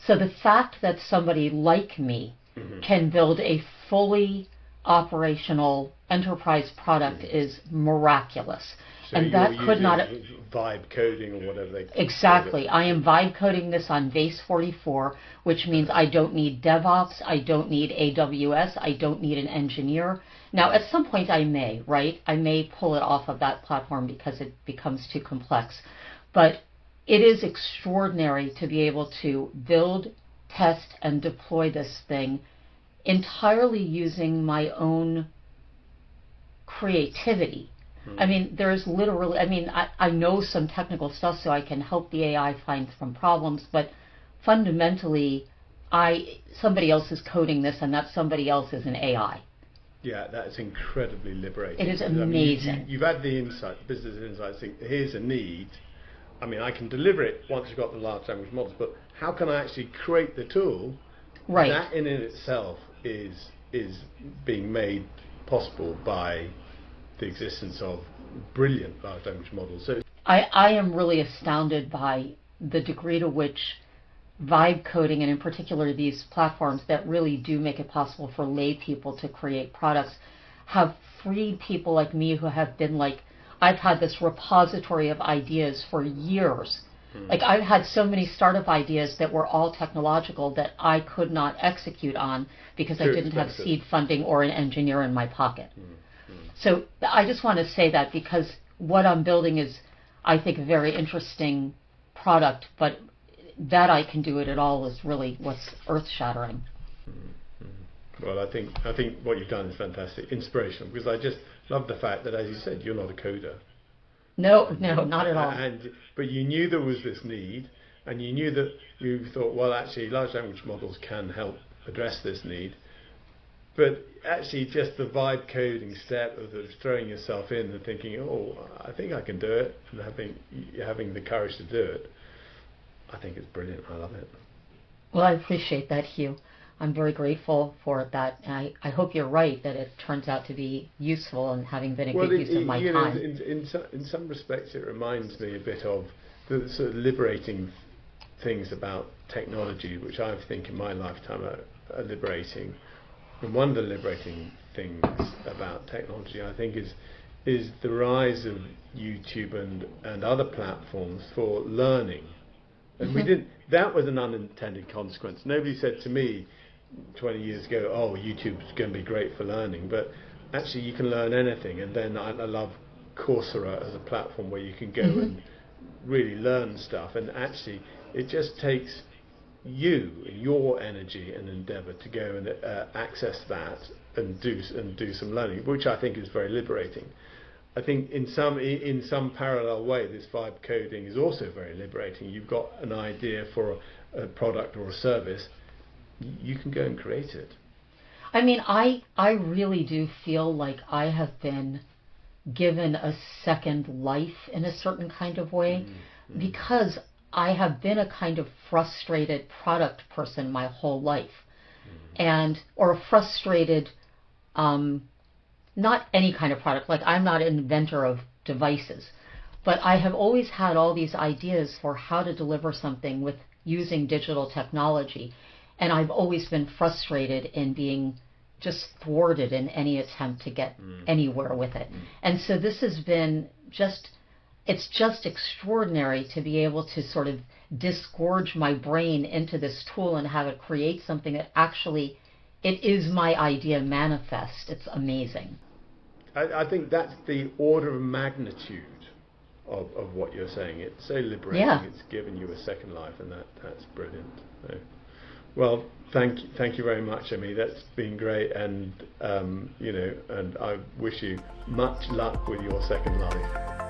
So the fact that somebody like me can build a fully operational enterprise product is miraculous. So and that could not vibe coding or whatever they exactly. I am vibe coding this on base 44, which means I don't need DevOps, I don't need AWS, I don't need an engineer. Now, at some point I may, right? I may pull it off of that platform because it becomes too complex. But it is extraordinary to be able to build, test, and deploy this thing entirely using my own creativity. I mean, there's literally, I know some technical stuff so I can help the AI find some problems, but fundamentally, somebody else is coding this and that somebody else is an AI. Yeah, that's incredibly liberating. It is amazing. You've had the insight, business insight, think here's a need. I mean, I can deliver it once you've got the large language models, but how can I actually create the tool? Right. That in itself is being made possible by the existence of brilliant large language models. So I am really astounded by the degree to which vibe coding, and in particular these platforms that really do make it possible for lay people to create products, have freed people like me who have been like, I've had this repository of ideas for years. Like, I've had so many startup ideas that were all technological that I could not execute on because I didn't have seed funding or an engineer in my pocket. So I just want to say that because what I'm building is, I think, a very interesting product, but that I can do it at all is really what's earth-shattering. Well, I think what you've done is fantastic, inspirational, because I just love the fact that, as you said, you're not a coder. No, not at all. But you knew there was this need, and you thought, well, actually, large language models can help address this need. But actually, just the vibe coding step of throwing yourself in and thinking, oh, I think I can do it, and having the courage to do it, I think it's brilliant. I love it. Well, I appreciate that, Hugh. I'm very grateful for that. And I hope you're right that it turns out to be useful and having been a good use of my time. In some respects, it reminds me a bit of the sort of liberating things about technology, which I think in my lifetime are liberating. And one of the liberating things about technology, I think, is the rise of YouTube and other platforms for learning. And that was an unintended consequence. Nobody said to me 20 years ago, oh, YouTube's going to be great for learning, but actually you can learn anything. And then I love Coursera as a platform where you can go and really learn stuff, and actually it just takes your energy and endeavor to go and access that and do some learning, which I think is very liberating. I think in some parallel way, this vibe coding is also very liberating. You've got an idea for a product or a service, you can go and create it. I mean, I really do feel like I have been given a second life in a certain kind of way, because I have been a kind of frustrated product person my whole life, or a frustrated, not any kind of product, like I'm not an inventor of devices, but I have always had all these ideas for how to deliver something with using digital technology, and I've always been frustrated in being just thwarted in any attempt to get anywhere with it. And so this has been it's just extraordinary to be able to sort of disgorge my brain into this tool and have it create something that actually, it is my idea manifest. It's amazing. I think that's the order of magnitude of what you're saying. It's so liberating. Yeah. It's given you a second life, and that's brilliant. So, well, thank you very much, Amie. That's been great, and and I wish you much luck with your second life.